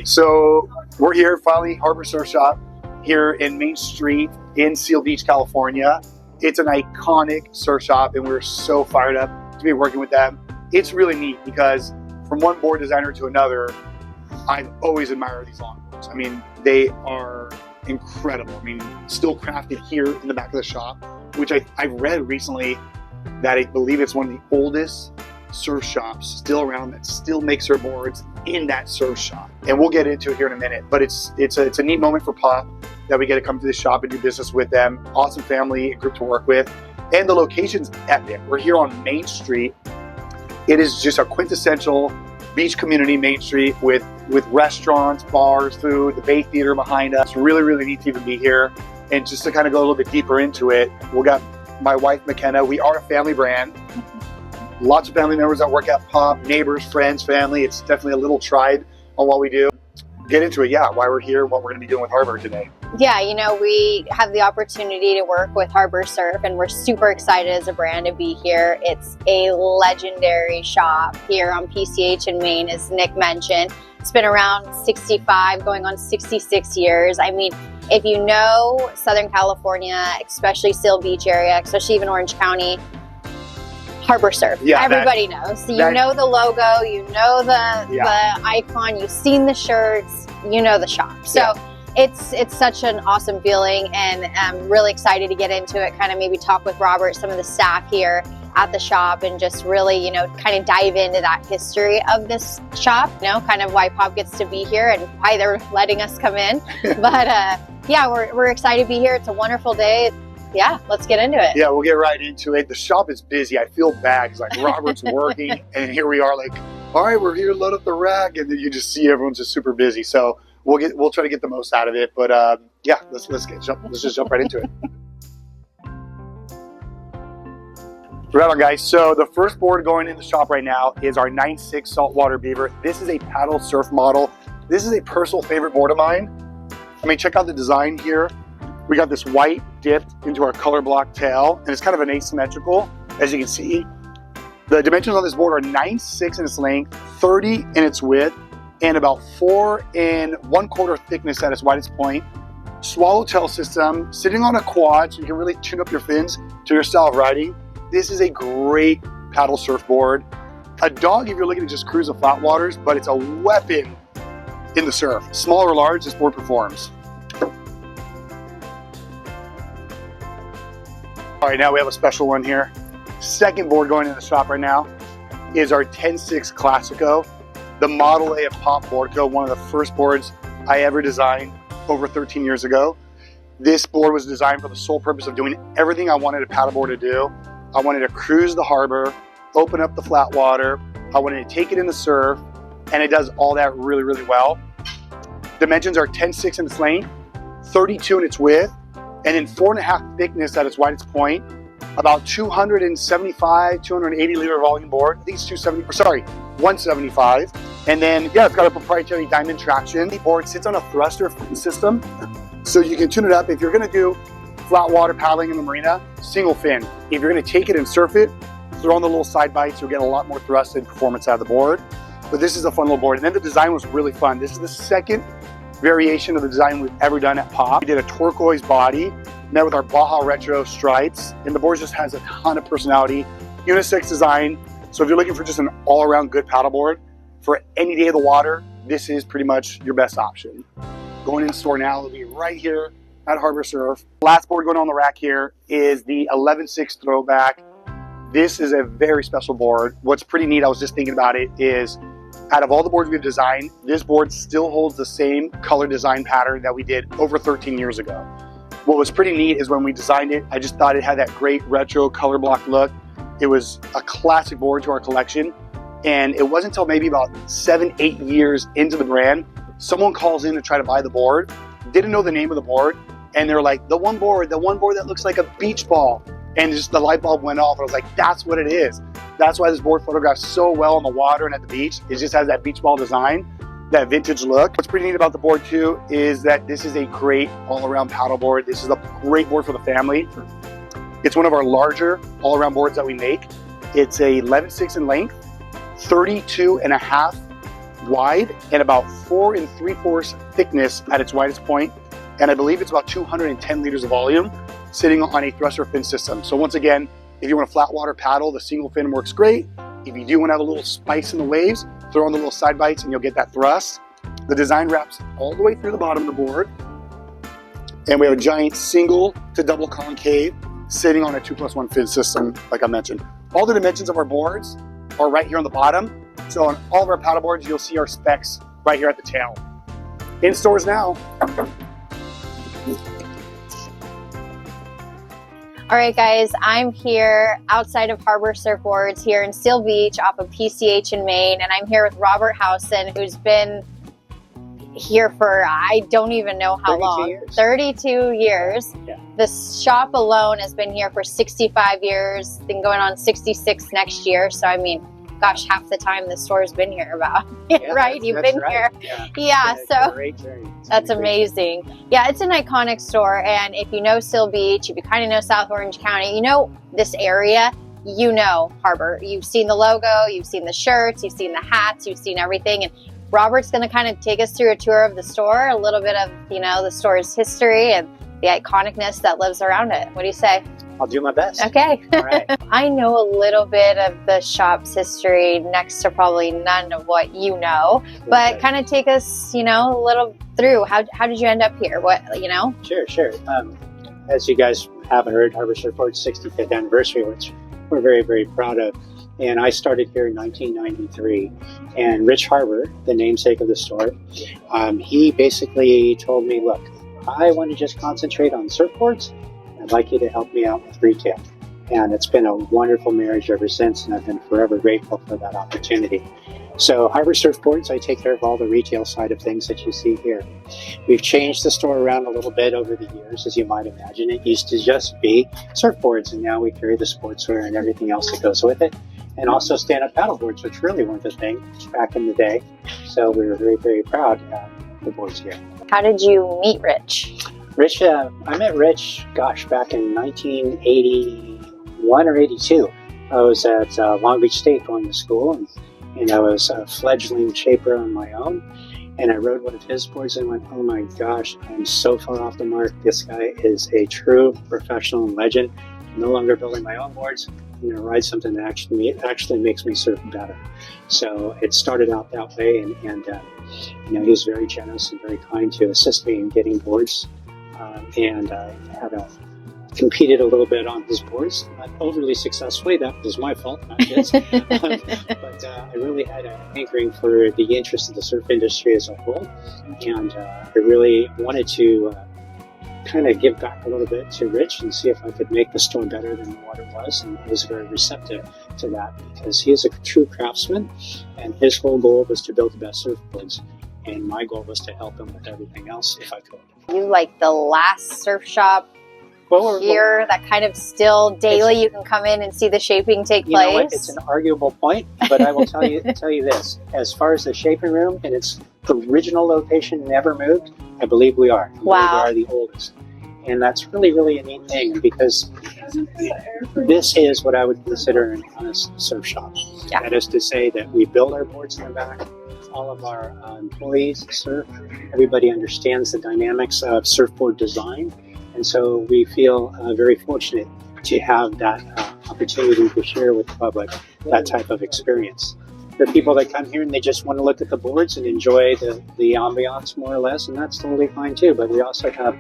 right, so we're here finally, Harbor Surf Shop here in Main Street in Seal Beach, California. It's an iconic surf shop and we're so fired up to be working with them. It's really neat because from one board designer to another, I've always admired these longboards. I mean, they are incredible. I mean, still crafted here in the back of the shop, which I've read recently that I believe it's one of the oldest surf shops still around that still makes their boards in that surf shop. And we'll get into it here in a minute, but it's a neat moment for Pop that we get to come to this shop and do business with them. Awesome family and group to work with. And the location's epic. We're here on Main Street. It is just a quintessential beach community Main Street with restaurants, bars, food, the Bay Theater behind us. It's really, really neat to even be here. And just to kind of go a little bit deeper into it, we got my wife, McKenna. We are a family brand. Lots of family members that work at Pop, neighbors, friends, family. It's definitely a little tribe on what we do. Get into it, yeah, why we're here, what we're going to be doing with Harbor today. Yeah, you know, we have the opportunity to work with Harbor Surf and we're super excited as a brand to be here. It's a legendary shop here on PCH in Maine, as Nick mentioned. It's been around 65, going on 66 years. I mean, if you know Southern California, especially Seal Beach area, especially even Orange County, Harbor Surf. Yeah, everybody knows. So you know the logo, you know the icon, you've seen the shirts, you know the shop. So it's such an awesome feeling, and I'm really excited to get into it, kind of maybe talk with Robert, some of the staff here at the shop, and just really, you know, kind of dive into that history of this shop, you know, kind of why Pop gets to be here and why they're letting us come in. But yeah, we're excited to be here. It's a wonderful day. Yeah, let's get into it. Yeah, we'll get right into it. The shop is busy. I feel bad because like Robert's working and here we are like, all right, we're here to load up the rack, and then you just see everyone's just super busy. So we'll try to get the most out of it. But yeah, let's just jump right into it. Right on, guys. So the first board going in the shop right now is our 9.6 Saltwater Beaver. This is a paddle surf model. This is a personal favorite board of mine. I mean, check out the design here. We got this white dipped into our color block tail, and it's kind of an asymmetrical, as you can see. The dimensions on this board are 9.6 in its length, 30 in its width, and about 4 1/4 thickness at its widest point. Swallowtail system, sitting on a quad, so you can really tune up your fins to your style of riding. This is a great paddle surfboard. A dog if you're looking to just cruise the flat waters, but it's a weapon in the surf. Small or large, this board performs. All right, now we have a special one here. Second board going in the shop right now is our 10.6 Classico, the Model A of Pop Board Co., one of the first boards I ever designed over 13 years ago. This board was designed for the sole purpose of doing everything I wanted a paddleboard to do. I wanted to cruise the harbor, open up the flat water. I wanted to take it in the surf, and it does all that really, really well. Dimensions are 10.6 in its length, 32 in its width, and then 4.5 thickness at its widest point. About 275, 280 liter volume board. I think it's 175. And then, yeah, it's got a proprietary diamond traction. The board sits on a thruster system, so you can tune it up. If you're gonna do flat water paddling in the marina, single fin. If you're gonna take it and surf it, throw on the little side bites, you'll get a lot more thrust and performance out of the board. But this is a fun little board. And then the design was really fun. This is the second variation of the design we've ever done at Pop. We did a turquoise body, met with our Baja Retro stripes, and the board just has a ton of personality. Unisex design, so if you're looking for just an all-around good paddleboard for any day of the water, this is pretty much your best option. Going in store now, it'll be right here at Harbor Surf. Last board going on the rack here is the 11.6 Throwback. This is a very special board. What's pretty neat, I was just thinking about it, is out of all the boards we've designed, this board still holds the same color design pattern that we did over 13 years ago. What was pretty neat is when we designed it, I just thought it had that great retro color block look. It was a classic board to our collection. And it wasn't until maybe about 7-8 years into the brand, someone calls in to try to buy the board, didn't know the name of the board, and they're like, the one board that looks like a beach ball. And just the light bulb went off, and I was like, that's what it is. That's why this board photographs so well on the water and at the beach. It just has that beach ball design, that vintage look. What's pretty neat about the board too is that this is a great all-around paddle board. This is a great board for the family. It's one of our larger all-around boards that we make. It's a 11.6 in length, 32.5 wide and about 4 3/4 thickness at its widest point, and I believe it's about 210 liters of volume, sitting on a thruster fin system. So once again, if you want a flat water paddle, the single fin works great. If you do want to have a little spice in the waves, throw on the little side bites and you'll get that thrust. The design wraps all the way through the bottom of the board. And we have a giant single to double concave sitting on a 2+1 fin system, like I mentioned. All the dimensions of our boards are right here on the bottom. So on all of our paddle boards, you'll see our specs right here at the tail. In stores now. All right, guys, I'm here outside of Harbor Surfboards here in Seal Beach off of PCH in Maine, and I'm here with Robert Howson, who's been here for I don't even know how 32 long. years. 32 years. Yeah. The shop alone has been here for 65 years, then going on 66 next year. So I mean, gosh, half the time the store's been here about. Yeah, right? You've been here. Yeah, It's been a so great journey. It's that's been a great amazing. Yeah, it's an iconic store, and if you know Seal Beach, if you kind of know South Orange County, you know this area, you know Harbor. You've seen the logo, you've seen the shirts, you've seen the hats, you've seen everything, and Robert's going to kind of take us through a tour of the store, a little bit of, you know, the store's history and the iconicness that lives around it. What do you say? I'll do my best. Okay. All right. I know a little bit of the shop's history, next to probably none of what you know, but Okay. kind of take us, you know, a little through. How did you end up here? What, you know? Sure. As you guys have heard, Harbor Surfboard's 65th anniversary, which we're very, very proud of. And I started here in 1993. And Rich Harbor, the namesake of the store, he basically told me, look, I want to just concentrate on surfboards. I'd like you to help me out with retail. And it's been a wonderful marriage ever since, and I've been forever grateful for that opportunity. So Harbor Surfboards, I take care of all the retail side of things that you see here. We've changed the store around a little bit over the years, as you might imagine. It used to just be surfboards, and now we carry the sportswear and everything else that goes with it. And also stand-up paddleboards, which really weren't a thing back in the day. So we were very, very proud to have the boards here. How did you meet Rich? Rich, I met Rich, back in 1981 or 82. I was at Long Beach State going to school, and I was a fledgling shaper on my own. And I rode one of his boards and went, oh my gosh, I'm so far off the mark. This guy is a true professional and legend. I'm no longer building my own boards. I'm going to ride something that actually makes me surf better. So it started out that way, and you know, he was very generous and very kind to assist me in getting boards. And I had competed a little bit on his boards, not overly successfully. That was my fault, not his. But I really had an hankering for the interest of the surf industry as a whole, and I really wanted to kind of give back a little bit to Rich and see if I could make the store better than what it was, and he was very receptive to that because he is a true craftsman, and his whole goal was to build the best surfboards, and my goal was to help him with everything else if I could. You like the last surf shop here that kind of still daily you can come in and see the shaping take place? You know what? It's an arguable point, but I will tell you this. As far as the shaping room and its original location never moved, I believe we are. Wow. We are the oldest. And that's really, really a neat thing because this is what I would consider an honest surf shop. Yeah. That is to say that we build our boards in the back. All of our employees surf. Everybody understands the dynamics of surfboard design. And so we feel very fortunate to have that opportunity to share with the public that type of experience. There are people that come here and they just want to look at the boards and enjoy the ambiance more or less, and that's totally fine too. But we also have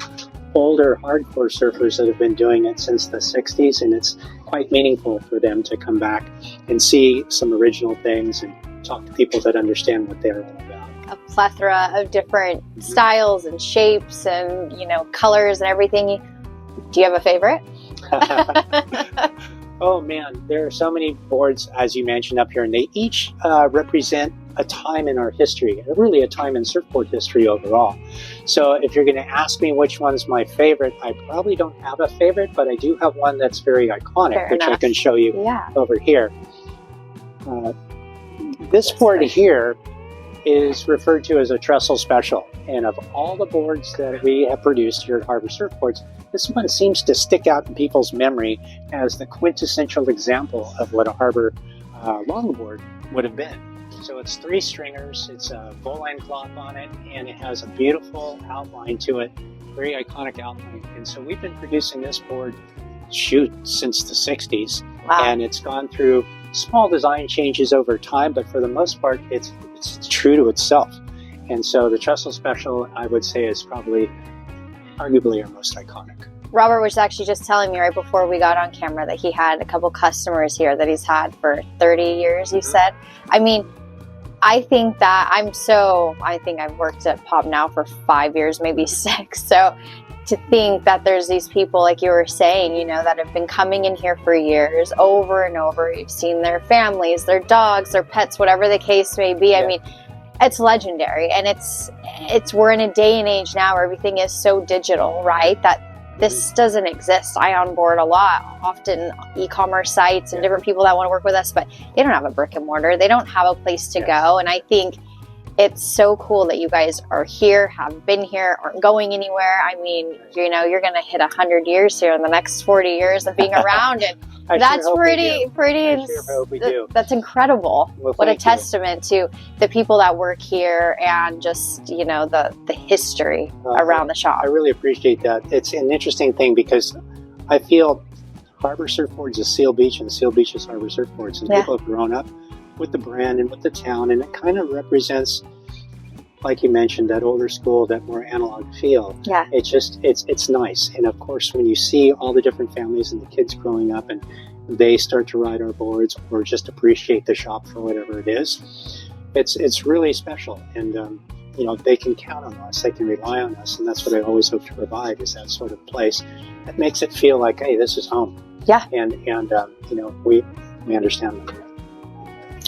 older hardcore surfers that have been doing it since the 60s, and it's quite meaningful for them to come back and see some original things and talk to people that understand what they're all about. A plethora of different styles and shapes and, you know, colors and everything. Do you have a favorite? Oh man, there are so many boards, as you mentioned up here, and they each represent a time in our history, really a time in surfboard history overall. So if you're going to ask me which one's my favorite, I probably don't have a favorite, but I do have one that's very iconic, Fair which I enough. can show you Yeah. over here. This board here is referred to as a trestle special, and of all the boards that we have produced here at Harbor Surfboards, this one seems to stick out in people's memory as the quintessential example of what a harbor longboard would have been. So it's 3 stringers, it's a bowline cloth on it, and it has a beautiful outline to it, very iconic outline. And so we've been producing this board, since the 60s. Wow. And it's gone through small design changes over time, but for the most part, it's true to itself. And so the Trestle Special, I would say, is probably arguably our most iconic. Robert was actually just telling me right before we got on camera that he had a couple customers here that he's had for 30 years, you said. I mean, I think I've worked at Pop now for 5 years, maybe 6. So to think that there's these people, like you were saying, you know, that have been coming in here for years, over and over. You've seen their families, their dogs, their pets, whatever the case may be. Yeah. I mean, it's legendary. And we're in a day and age now where everything is so digital, right? That this doesn't exist. I onboard a lot, often e-commerce sites and different people that want to work with us, but they don't have a brick and mortar. They don't have a place to go. And I think it's so cool that you guys are here, have been here, aren't going anywhere. I mean, you know, you're going to hit 100 years here in the next 40 years of being around. And that's pretty. That's incredible. Well, what a thank you. testament to the people that work here and just, you know, the history around the shop. I really appreciate that. It's an interesting thing because I feel Harbor Surfboards is Seal Beach and Seal Beach is Harbor Surfboards. And people have grown up with the brand and with the town, and it kind of represents, like you mentioned, that older school, that more analog feel. Yeah. It's nice. And of course, when you see all the different families and the kids growing up and they start to ride our boards or just appreciate the shop for whatever it is, it's really special. And you know, they can count on us, they can rely on us, and that's what I always hope to provide, is that sort of place that makes it feel like, hey, this is home. Yeah. And you know, we understand that.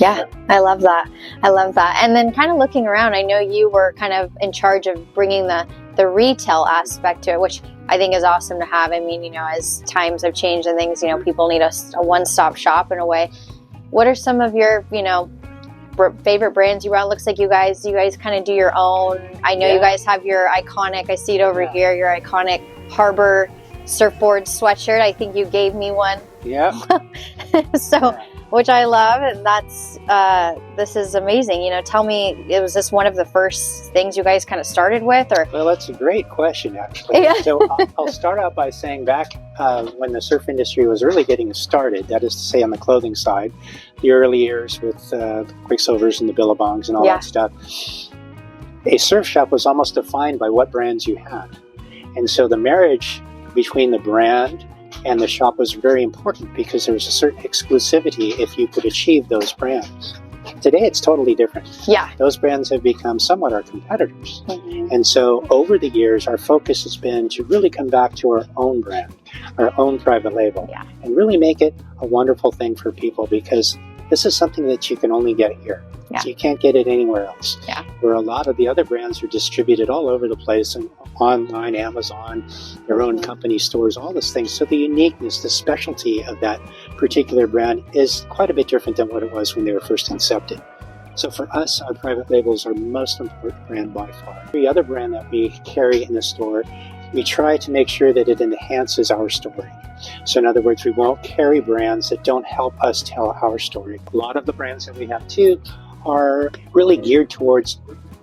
Yeah, I love that. I love that. And then kind of looking around, I know you were kind of in charge of bringing the retail aspect to it, which I think is awesome to have. I mean, you know, as times have changed and things, you know, people need a one-stop shop in a way. What are some of your, you know, favorite brands you run? Looks like you guys kind of do your own. I know you guys have your iconic, I see it over here, your iconic Harbor Surfboard sweatshirt. I think you gave me one. Yeah. So, which I love, and that's this is amazing. You know, tell me, was this one of the first things you guys kind of started with, or? Well, that's a great question, actually. Yeah. So I'll start out by saying back when the surf industry was really getting started, that is to say on the clothing side, the early years with the Quicksilvers and the Billabongs and all that stuff, a surf shop was almost defined by what brands you had. And so the marriage between the brand and the shop was very important because there was a certain exclusivity if you could achieve those brands. Today, it's totally different. Yeah. Those brands have become somewhat our competitors. Mm-hmm. And so over the years, our focus has been to really come back to our own brand, our own private label, and really make it a wonderful thing for people, because this is something that you can only get here. Yeah. You can't get it anywhere else. Yeah. Where a lot of the other brands are distributed all over the place, and online, Amazon, their own company stores, all these things. So the uniqueness, the specialty of that particular brand is quite a bit different than what it was when they were first incepted. So for us, our private label is our most important brand by far. Every other brand that we carry in the store, we try to make sure that it enhances our story. So in other words, we won't carry brands that don't help us tell our story. A lot of the brands that we have too are really geared towards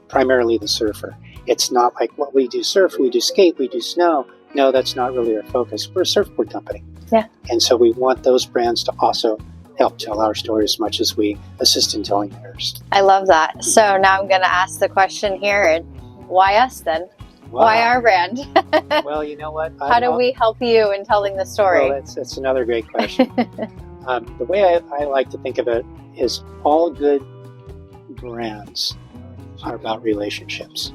primarily the surfer. It's not like, what we do surf, we do skate, we do snow. No, that's not really our focus. We're a surfboard company. Yeah. And so we want those brands to also help tell our story as much as we assist in telling theirs. I love that. So now I'm going to ask the question here, and why us then? Wow. Why our brand? Well, you know what? How do we help you in telling the story? Well, that's another great question. The way I like to think of it is all good brands are about relationships.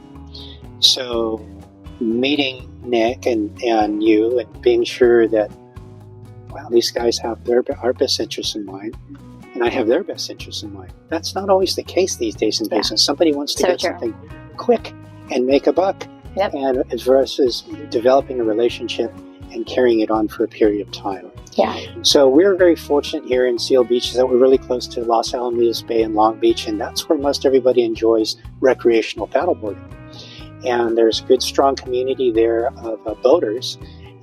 So meeting Nick and you and being sure that, well, these guys have our best interests in mind, and I have their best interests in mind. That's not always the case these days in business. Somebody wants to get something quick and make a buck. Yep. And versus developing a relationship and carrying it on for a period of time. Yeah. So we're very fortunate here in Seal Beach that we're really close to Los Alamitos Bay and Long Beach, and that's where most everybody enjoys recreational paddleboarding. And there's a good, strong community there of boaters,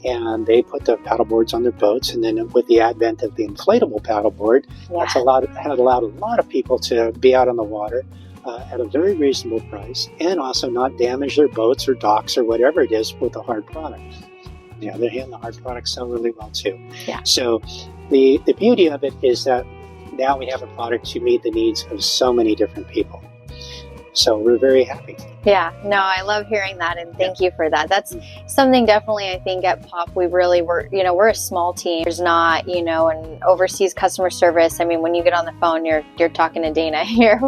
and they put the paddle boards on their boats. And then with the advent of the inflatable paddleboard, that's allowed a lot of people to be out on the water at a very reasonable price, and also not damage their boats or docks or whatever it is with a hard product. On the other hand, the hard products sell really well too. Yeah. So the beauty of it is that now we have a product to meet the needs of so many different people. So we're very happy. Yeah, no, I love hearing that, and thank you for that. That's something definitely I think at POP we really were, we're a small team. There's not, an overseas customer service. I mean, when you get on the phone, you're talking to Dana here.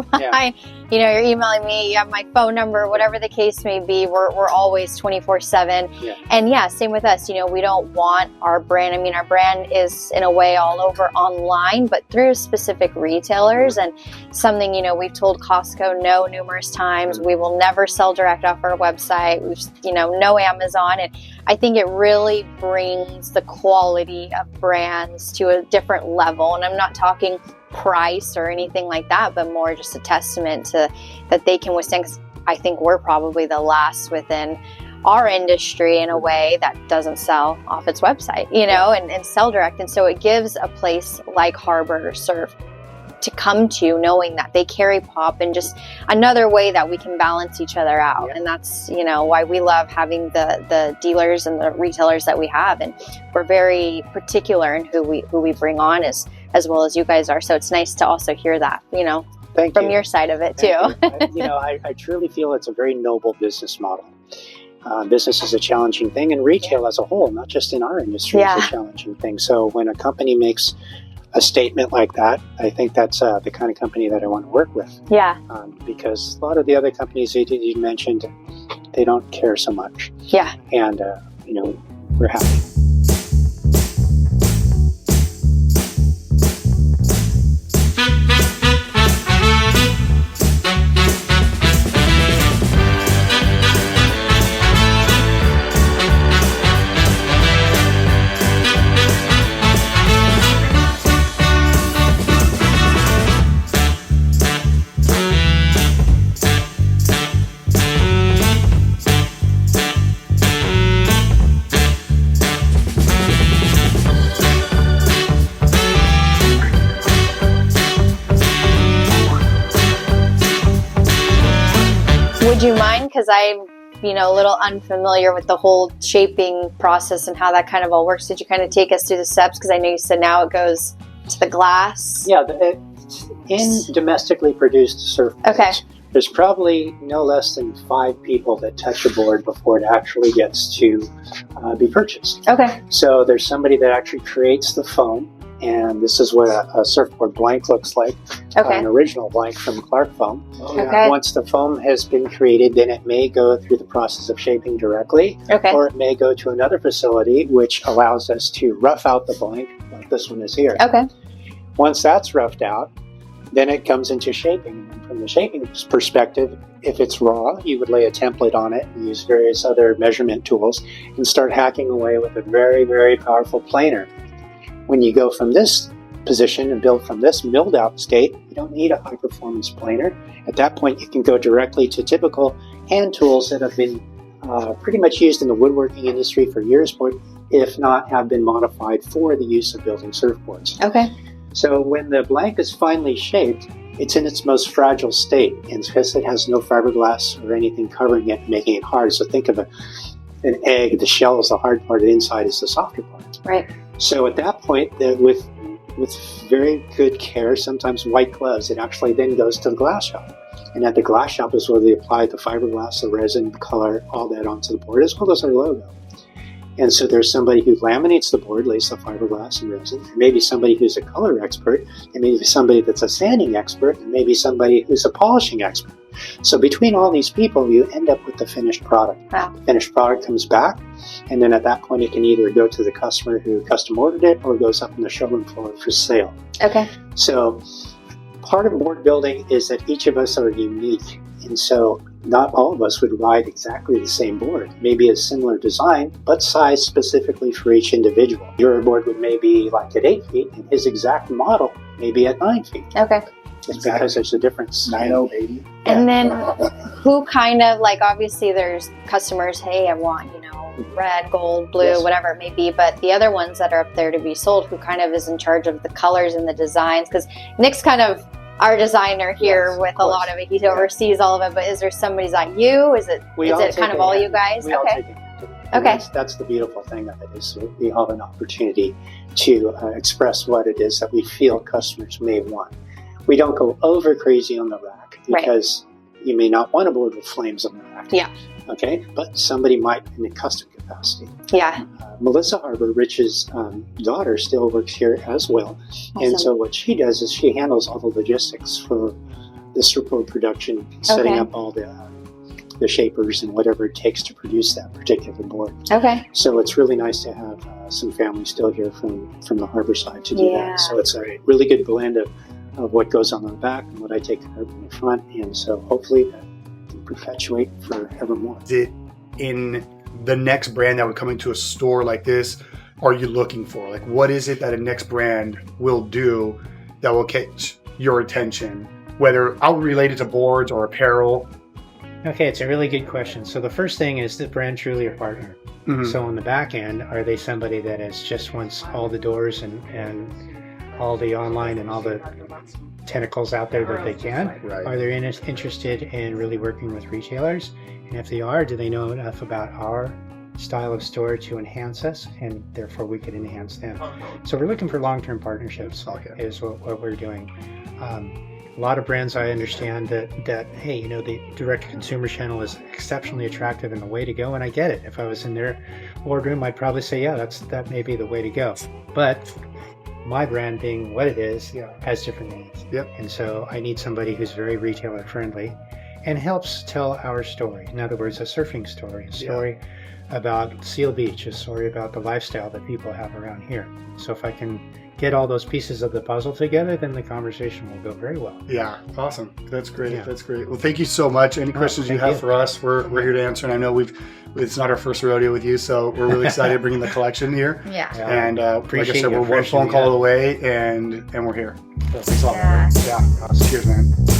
You're emailing me, you have my phone number, whatever the case may be. We're always 24/7. Yeah. And yeah, same with us. We don't want our brand. I mean, our brand is in a way all over online, but through specific retailers, and something, we've told Costco no numerous times. We will never sell direct off our website. We've, no Amazon. And I think it really brings the quality of brands to a different level. And I'm not talking price or anything like that, but more just a testament to that they can withstand. 'Cause I think we're probably the last within our industry in a way that doesn't sell off its website, and sell direct. And so it gives a place like Harbor Surf to come to, knowing that they carry POP, and just another way that we can balance each other out. Yeah. And that's, why we love having the dealers and the retailers that we have. And we're very particular in who we bring on as well as you guys are. So it's nice to also hear that, Thank from you. your side of it too. I truly feel it's a very noble business model. Business is a challenging thing, and retail as a whole, not just in our industry, is a challenging thing. So when a company makes a statement like that, I think that's the kind of company that I want to work with. Yeah. Because a lot of the other companies that you mentioned, they don't care so much. Yeah. And, we're happy. Would you mind? Because I'm, a little unfamiliar with the whole shaping process and how that kind of all works. Did you kind of take us through the steps? Because I know you said now it goes to the glass. Yeah, in domestically produced surfboards, there's probably no less than 5 people that touch a board before it actually gets to be purchased. Okay. So there's somebody that actually creates the foam, and this is what a surfboard blank looks like. An original blank from Clark Foam. Once the foam has been created, then it may go through the process of shaping directly, or it may go to another facility which allows us to rough out the blank, like this one is here. Okay. Once that's roughed out, then it comes into shaping. And from the shaping perspective, if it's raw, you would lay a template on it and use various other measurement tools and start hacking away with a very, very powerful planer. When you go from this position and build from this milled out state, you don't need a high performance planer. At that point, you can go directly to typical hand tools that have been pretty much used in the woodworking industry for years, but if not, have been modified for the use of building surfboards. Okay. So when the blank is finally shaped, it's in its most fragile state, and because it has no fiberglass or anything covering it, making it hard. So think of an egg, the shell is the hard part, the inside is the softer part. Right. So at that point, with very good care, sometimes white gloves, it actually then goes to the glass shop. And at the glass shop is where they apply the fiberglass, the resin, the color, all that onto the board, as well as our logo. And so there's somebody who laminates the board, lays the fiberglass and resin. Maybe somebody who's a color expert, and maybe somebody that's a sanding expert, and maybe somebody who's a polishing expert. So between all these people, you end up with the finished product. Wow. The finished product comes back, and then at that point, it can either go to the customer who custom ordered it, or goes up on the showroom floor for sale. Okay. So part of board building is that each of us are unique. And so not all of us would ride exactly the same board. Maybe a similar design, but sized specifically for each individual. Your board would maybe like at 8 feet, and his exact model may be at 9 feet. Okay. It's because there's a difference. 9.0, baby. And then who kind of, like, obviously there's customers, hey, I want, red, gold, blue, Yes. whatever it may be. But the other ones that are up there to be sold, who kind of is in charge of the colors and the designs? Because Nick's kind of our designer here Yes, with of a course. lot of it. He oversees all of it. But is there somebody, is that you? Is it We all kind take of a all hand. you guys? We all Okay. take a hand. And Okay. That's the beautiful thing of it is we have an opportunity to express what it is that we feel customers may want. We don't go over crazy on the rack Right. because you may not want a board with flames on the rack. Yeah. Okay, but somebody might in a custom capacity. Yeah. Melissa Harbor, Rich's daughter, still works here as well. And Awesome. so what she does is she handles all the logistics for the surfboard production, setting Okay. up all the shapers and whatever it takes to produce that particular board. Okay. So it's really nice to have some family still here from the harbor side to do Yeah. that. So it's a really good blend of what goes on the back and what I take care of in the front. And so hopefully that can perpetuate forevermore. Is it in the next brand that would come into a store like this are you looking for? Like, what is it that a next brand will do that will catch your attention? Whether I'll relate it to boards or apparel. Okay, it's a really good question. So the first thing is the brand truly a partner. Mhm. So on the back end, are they somebody that is just wants all the doors and all the online and all the tentacles out there that they can? Right. Are they interested in really working with retailers? And if they are, do they know enough about our style of store to enhance us, and therefore we could enhance them? So we're looking for long-term partnerships. Okay. Is what we're doing. A lot of brands, I understand that hey, you know, the direct-to-consumer channel is exceptionally attractive and the way to go, and I get it. If I was in their boardroom, I'd probably say, yeah, that may be the way to go. But my brand, being what it is, has different needs. Yep. And so I need somebody who's very retailer friendly and helps tell our story. In other words, a surfing story, a story about Seal Beach, a story about the lifestyle that people have around here. So if I can get all those pieces of the puzzle together, then the conversation will go very well. Yeah, awesome. That's great. Yeah. That's great. Well, thank you so much. Any questions you thank have you. for us, we're here to answer. And I know it's not our first rodeo with you, so we're really excited bringing the collection here. Yeah. And like I Appreciate said, you we're one appreciating phone call that. away, and we're here. Thanks a lot. Yeah. Yeah. Cheers, man.